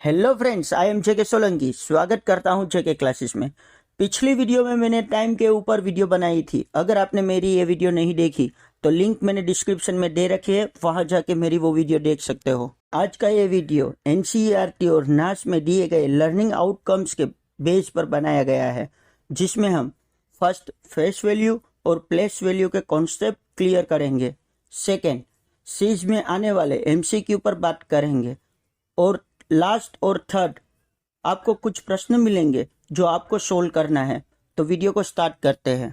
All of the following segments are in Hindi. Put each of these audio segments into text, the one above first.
हेलो फ्रेंड्स, आई एम जेके सोलंकी। स्वागत करता हूं जेके क्लासेस में। पिछली वीडियो में मैंने टाइम के ऊपर वीडियो बनाई थी। अगर आपने मेरी ये वीडियो नहीं देखी तो लिंक मैंने डिस्क्रिप्शन में दे रखी है, वहां जाके मेरी वो वीडियो देख सकते हो। आज का ये वीडियो एनसीईआरटी और नास में दिए गए लर्निंग आउटकम्स के बेस पर बनाया गया है, जिसमें हम फर्स्ट फेस वैल्यू और प्लेस वैल्यू के कॉन्सेप्ट क्लियर करेंगे। सेकेंड, सीज में आने वाले एमसीक्यू पर बात करेंगे और लास्ट और थर्ड आपको कुछ प्रश्न मिलेंगे जो आपको सोल्व करना है। तो वीडियो को स्टार्ट करते हैं।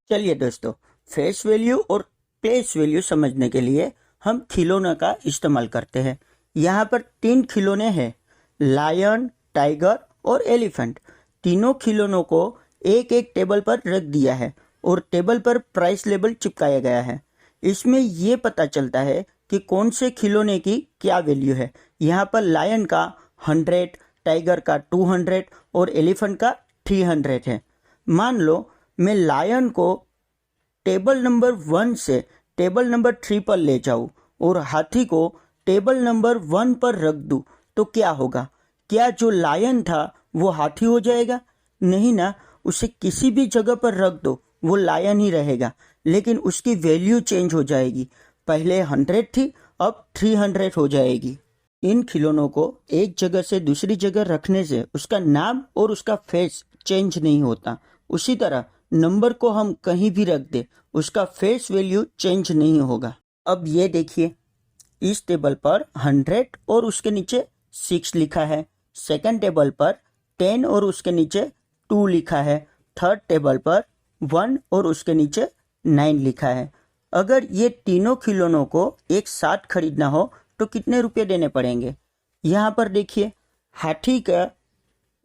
चलिए दोस्तों, फेस वैल्यू और प्लेस वैल्यू समझने के लिए हम खिलौनों का इस्तेमाल करते हैं। यहाँ पर 3 खिलौने हैं, लायन, टाइगर और एलिफेंट। तीनों खिलौनों को एक एक टेबल पर रख दिया है और टेबल पर प्राइस लेबल चिपकाया गया है। इसमें यह पता चलता है कि कौन से खिलौने की क्या वैल्यू है। यहाँ पर लायन का 100, टाइगर का 200 और एलिफेंट का 300 है। मान लो मैं लायन को टेबल नंबर 1 से टेबल नंबर 3 पर ले जाऊं और हाथी को टेबल नंबर 1 पर रख दूं, तो क्या होगा? क्या जो लायन था वो हाथी हो जाएगा? नहीं ना, उसे किसी भी जगह पर रख दो वो लायन ही रहेगा, लेकिन उसकी वैल्यू चेंज हो जाएगी। पहले 100 थी, अब 300 हो जाएगी। इन खिलौनों को एक जगह से दूसरी जगह रखने से उसका नाम और उसका फेस चेंज नहीं होता। उसी तरह नंबर को हम कहीं भी रख दे, उसका फेस वैल्यू चेंज नहीं होगा। अब ये देखिए, इस टेबल पर 100 और उसके नीचे 6 लिखा है। सेकंड टेबल पर 10 और उसके नीचे 2 लिखा है। थर्ड टेबल पर 1 और उसके नीचे 9 लिखा है। अगर ये तीनों खिलौनों को एक साथ खरीदना हो तो कितने रुपए देने पड़ेंगे? यहाँ पर देखिए, हाथी का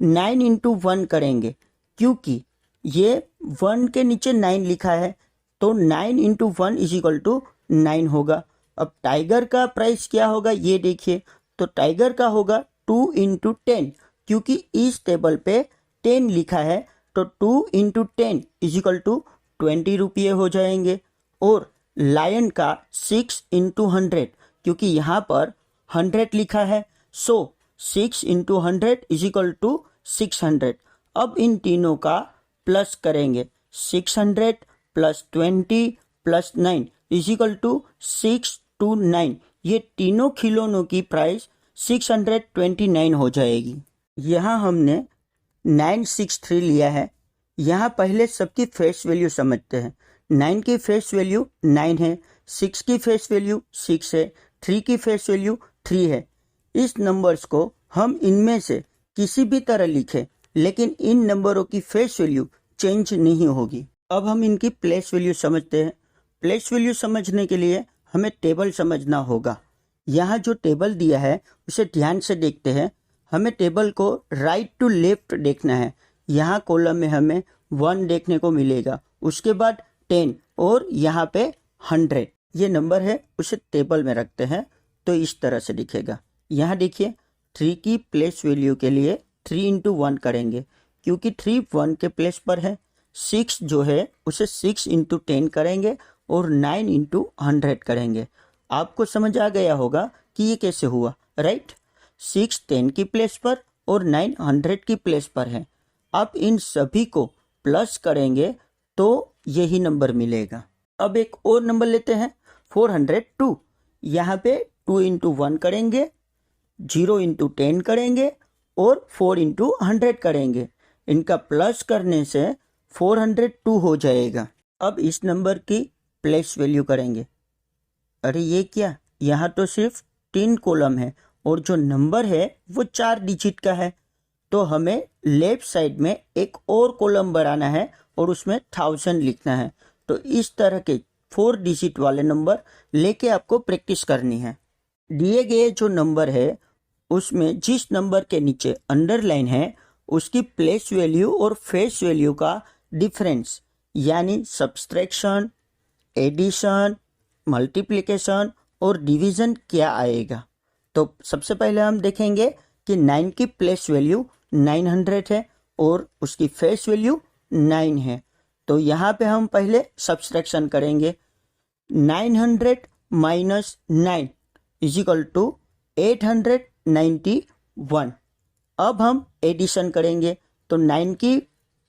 9 इंटू 1 करेंगे, क्योंकि ये 1 के नीचे 9 लिखा है, तो 9 इंटू 1 इज इक्वल टू 9 होगा। अब टाइगर का प्राइस क्या होगा ये देखिए, तो टाइगर का होगा 2 इंटू 10, क्योंकि इस टेबल पे 10 लिखा है, तो 2 इंटू 10 इज इक्वल टू 20 रुपये हो जाएंगे। और लायन का 6 इंटू 100, क्योंकि यहाँ पर 100 लिखा है, so 6 into 100 is equal to 600। अब इन तीनों का प्लस करेंगे, 600 plus 20 plus 9 is equal to 629। ये तीनों खिलौनों की प्राइस 629 हो जाएगी। यहाँ हमने 963 लिया है। यहाँ पहले सबकी फेस वैल्यू समझते हैं। 9 की फेस वैल्यू 9 है, 6 की फेस वैल्यू 6 है, 3 की फेस वैल्यू 3 है। इस नंबर्स को हम इनमें से किसी भी तरह लिखें, लेकिन इन नंबरों की फेस वैल्यू चेंज नहीं होगी। अब हम इनकी प्लेस वैल्यू समझते हैं। प्लेस वैल्यू समझने के लिए हमें टेबल समझना होगा। यहाँ जो टेबल दिया है उसे ध्यान से देखते हैं। हमें टेबल को राइट टू लेफ्ट देखना है। यहाँ कॉलम में हमें 1 देखने को मिलेगा, उसके बाद 10 और यहाँ पे 100 ये नंबर है, उसे टेबल में रखते हैं तो इस तरह से दिखेगा। यहाँ देखिए, 3 की प्लेस वैल्यू के लिए 3 इंटू 1 करेंगे, क्योंकि 3 1 के प्लेस पर है। 6 जो है उसे 6 इंटू 10 करेंगे और 9 इंटू 100 करेंगे। आपको समझ आ गया होगा कि ये कैसे हुआ, राइट? 6 10 की प्लेस पर और 9 100 की प्लेस पर है। अब इन सभी को प्लस करेंगे तो यही नंबर मिलेगा। अब एक और नंबर लेते हैं, 402। यहाँ पे 2 इंटू 1 करेंगे, 0 इंटू 10 करेंगे और 4 इंटू 100 करेंगे। इनका प्लस करने से 402 हो जाएगा। अब इस नंबर की प्लेस वैल्यू करेंगे। अरे ये क्या, यहाँ तो सिर्फ 3 कॉलम है और जो नंबर है वो 4 डिजिट का है, तो हमें लेफ्ट साइड में एक और कॉलम बढ़ाना है और उसमें 1000 लिखना है। तो इस तरह के 4 डिजिट वाले नंबर लेके आपको प्रैक्टिस करनी है। दिए गए जो नंबर है उसमें जिस नंबर के नीचे अंडरलाइन है उसकी प्लेस वैल्यू और फेस वैल्यू का डिफरेंस, यानी सब्सट्रैक्शन, एडिशन, मल्टीप्लिकेशन और डिवीजन क्या आएगा। तो सबसे पहले हम देखेंगे कि 9 की प्लेस वैल्यू 900 है और उसकी फेस वैल्यू 9 है। तो यहाँ पे हम पहले सब्सट्रैक्शन करेंगे। 900 माइनस 9 इज इक्वल टू 891। अब हम एडिशन करेंगे तो 9 की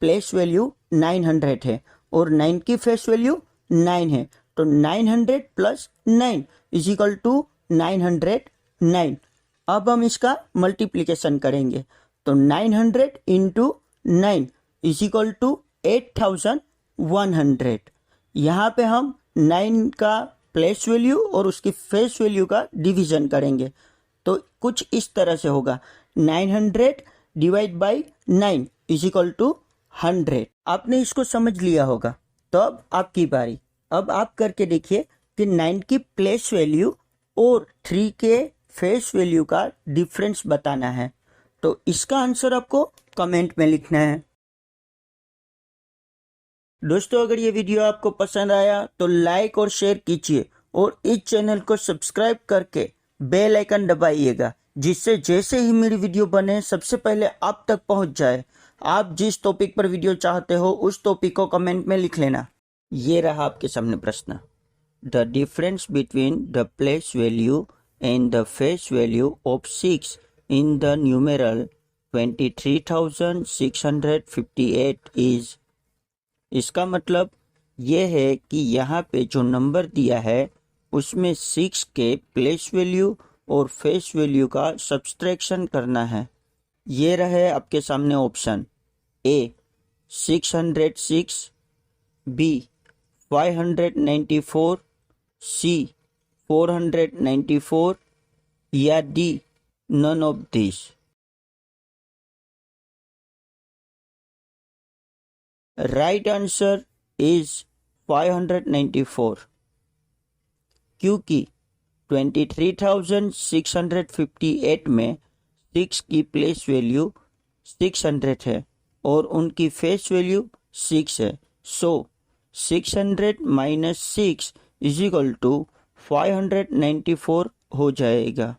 प्लेस वैल्यू 900 है और 9 की फेस वैल्यू 9 है, तो 900 प्लस 9 इज इक्वल टू 909। अब हम इसका मल्टीप्लिकेशन करेंगे तो 900 इंटू 9 इज इक्वल टू 8100। यहाँ पे हम 9 का प्लेस वैल्यू और उसकी फेस वैल्यू का डिवीजन करेंगे तो कुछ इस तरह से होगा, 900 divide by 9 is equal to 100। आपने इसको समझ लिया होगा, तो अब आपकी बारी। अब आप करके देखिए कि 9 की प्लेस वैल्यू और 3 के फेस वैल्यू का डिफरेंस बताना है, तो इसका आंसर आपको कमेंट में लिखना है। दोस्तों, अगर ये वीडियो आपको पसंद आया तो लाइक और शेयर कीजिए और इस चैनल को सब्सक्राइब करके बेल आइकन दबाइएगा, जिससे जैसे ही मेरी वीडियो बने सबसे पहले आप तक पहुंच जाए। आप जिस टॉपिक पर वीडियो चाहते हो उस टॉपिक को कमेंट में लिख लेना। ये रहा आपके सामने प्रश्न। The difference between the place value and the face value of 6 in the numeral 23,658 is. इसका मतलब ये है कि यहाँ पे जो नंबर दिया है उसमें 6 के प्लेस वैल्यू और फेस वैल्यू का सब्सट्रैक्शन करना है। ये रहे आपके सामने ऑप्शन। ए 606, बी 594, सी 494 या D none of this. Right answer is 594, क्योंकि 23,658 में 6 की प्लेस वैल्यू 600 है और उनकी फेस वैल्यू 6 है। सो 600 माइनस 6 इज इक्वल टू 594 हो जाएगा।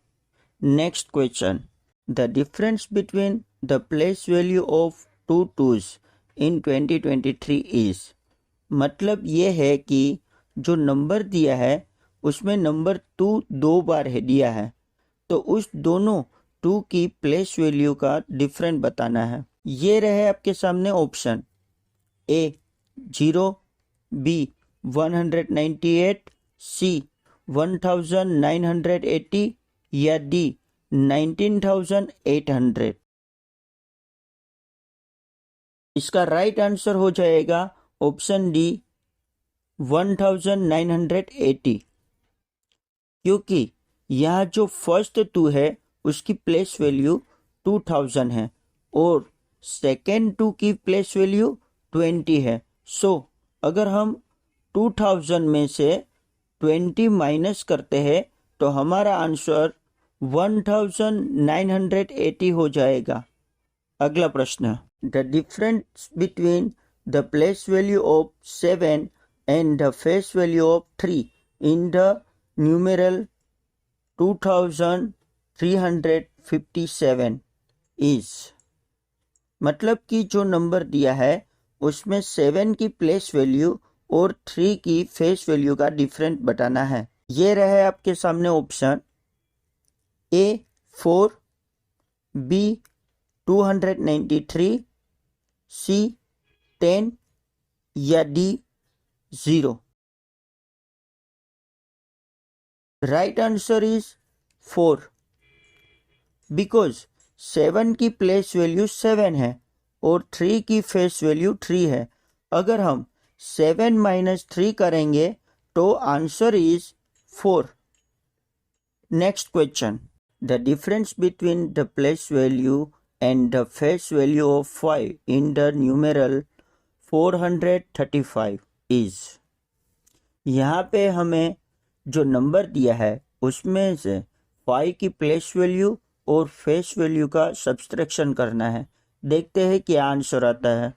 Next question. The difference between the place value of 2 2s in 2023 is. मतलब ये है कि जो नंबर दिया है उसमें नंबर 2 2 बार है दिया है, तो उस दोनों 2 की प्लेस वैल्यू का डिफरेंस बताना है। ये रहे आपके सामने ऑप्शन। ए 0, बी 198, सी 1980 या डी 19,800। इसका राइट आंसर हो जाएगा ऑप्शन डी 1980, क्योंकि यहाँ जो फर्स्ट 2 है उसकी प्लेस वैल्यू 2000 है और सेकेंड 2 की प्लेस वैल्यू 20 है। सो अगर हम 2000 में से 20 माइनस करते हैं तो हमारा आंसर 1980 हो जाएगा। अगला प्रश्न। The difference between the place value of 7 and the face value of 3 in the numeral 2357 is. मतलब कि जो नंबर दिया है उसमें 7 की प्लेस वैल्यू और 3 की फेस वैल्यू का डिफरेंस बताना है। ये रहे आपके सामने ऑप्शन। ए 4, बी 293, सी 10 या D 0। Right answer is 4, because 7 की प्लेस वैल्यू 7 है और 3 की फेस वैल्यू 3 है। अगर हम 7 माइनस 3 करेंगे तो answer is 4। Next question. The difference between the place value and the face value of 5 in the numeral 435 is। यहाँ पे हमें जो नंबर दिया है उसमें से 5 की प्लेस वैल्यू और फेस वैल्यू का सब्सट्रैक्शन करना है। देखते हैं क्या आंसर आता है।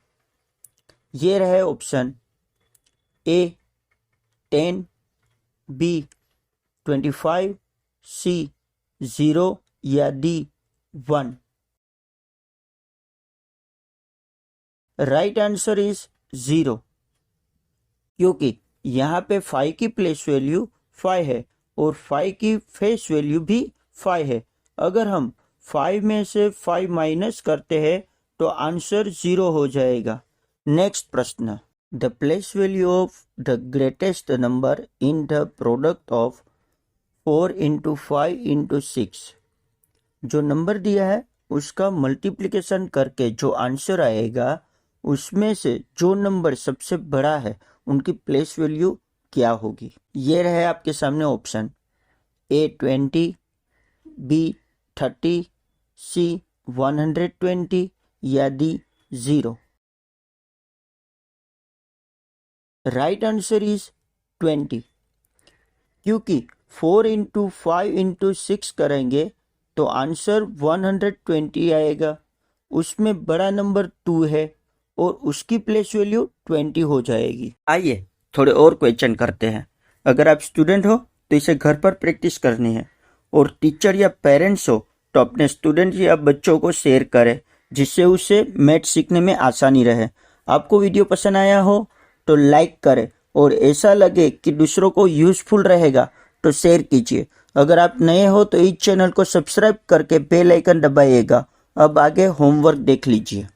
ये रहे ऑप्शन। ए 10, बी 25, सी 0 या डी 1। राइट आंसर इज 0, क्योंकि यहाँ पे 5 की प्लेस वैल्यू 5 है और 5 की फेस वैल्यू भी 5 है। अगर हम 5 में से 5 माइनस करते हैं तो आंसर 0 हो जाएगा। नेक्स्ट प्रश्न, the place value of the greatest number in the product of 4 into 5 into 6। जो नंबर दिया है उसका मल्टीप्लिकेशन करके जो आंसर आएगा उसमें से जो नंबर सबसे बड़ा है उनकी प्लेस वैल्यू क्या होगी। ये रहे आपके सामने ऑप्शन, A 20, B 30, C 120 या D 0। राइट आंसर इज 20, क्योंकि 4 इंटू 5 इंटू 6 करेंगे तो आंसर 120 आएगा। उसमें बड़ा नंबर 2 है और उसकी प्लेस वैल्यू 20 हो जाएगी। आइए थोड़े और क्वेश्चन करते हैं। अगर आप स्टूडेंट हो तो इसे घर पर प्रैक्टिस करनी है और टीचर या पेरेंट्स हो तो अपने स्टूडेंट या बच्चों को शेयर करें जिससे उसे मैथ सीखने में आसानी रहे। आपको वीडियो पसंद आया हो तो लाइक करें और ऐसा लगे कि दूसरों को यूजफुल रहेगा तो शेयर कीजिए। अगर आप नए हो तो इस चैनल को सब्सक्राइब करके बेल आइकन दबाइएगा। अब आगे होमवर्क देख लीजिए।